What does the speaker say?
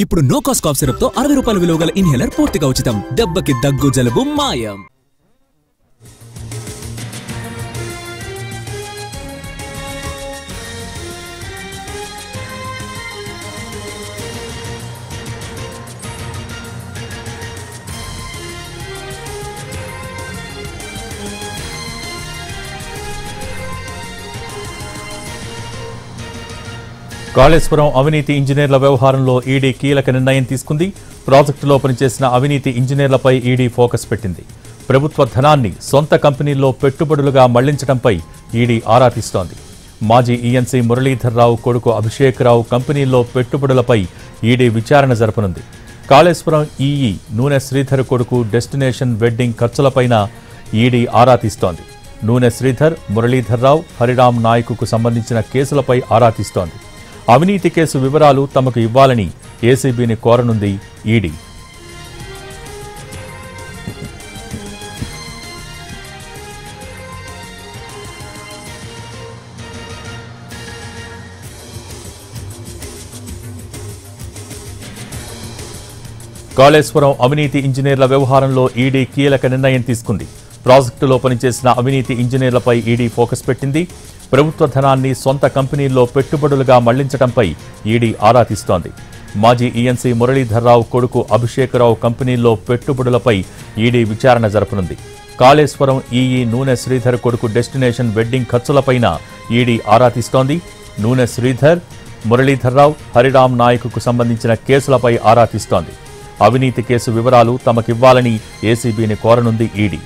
ఇప్పుడు no cost cough syrup తో 60 రూపాయల విలువ గల ఇన్హేలర్ పూర్తిగా ఉచితం. దెబ్బకి దగ్గు జలుబు మాయం. కాళేశ్వరం అవినీతి ఇంజనీర్ల వ్యవహారంలో ఈడీ కీలక నిర్ణయం తీసుకుంది. ప్రాజెక్టులో పనిచేసిన అవినీతి ఇంజనీర్లపై ఈడీ ఫోకస్ పెట్టింది. ప్రభుత్వ ధనాన్ని సొంత కంపెనీల్లో పెట్టుబడులుగా మళ్లించడంపై ఈడీ ఆరా తీస్తోంది. మాజీ ఈఎన్సీ మురళీధర్రావు కొడుకు అభిషేక్ రావు కంపెనీల్లో పెట్టుబడులపై ఈడీ విచారణ జరపనుంది. కాళేశ్వరం ఈఈ నూనె శ్రీధర్ కొడుకు డెస్టినేషన్ వెడ్డింగ్ ఖర్చులపైన ఈడీ ఆరా తీస్తోంది. నూనె శ్రీధర్, మురళీధర్రావు, హరిరామ్ నాయకుకు సంబంధించిన కేసులపై ఆరా తీస్తోంది. అవినీతి కేసు వివరాలు తమకు ఇవ్వాలని ఏసీబీని కోరనుంది ఈడీ. కాళేశ్వరం అవినీతి ఇంజనీర్ల వ్యవహారంలో ఈడీ కీలక నిర్ణయం తీసుకుంది. ప్రాజెక్టులో పనిచేసిన అవినీతి ఇంజనీర్లపై ఈడీ ఫోకస్ పెట్టింది. ప్రభుత్వ ధనాన్ని సొంత కంపెనీల్లో పెట్టుబడులుగా మళ్లించడంపై ఈడీ ఆరా తీస్తోంది. మాజీ ఈఎన్సీ మురళీధర్రావు కొడుకు అభిషేక్ రావు కంపెనీల్లో పెట్టుబడులపై ఈడీ విచారణ జరపనుంది. కాళేశ్వరం ఈఈ నూనె శ్రీధర్ కొడుకు డెస్టినేషన్ వెడ్డింగ్ ఖర్చులపైన ఈడీ ఆరా తీస్తోంది. నూనె శ్రీధర్, మురళీధర్రావు, హరిరామ్ నాయకుకు సంబంధించిన కేసులపై ఆరా తీస్తోంది. అవినీతి కేసు వివరాలు తమకివ్వాలని ఏసీబీని కోరనుంది ఈడీ.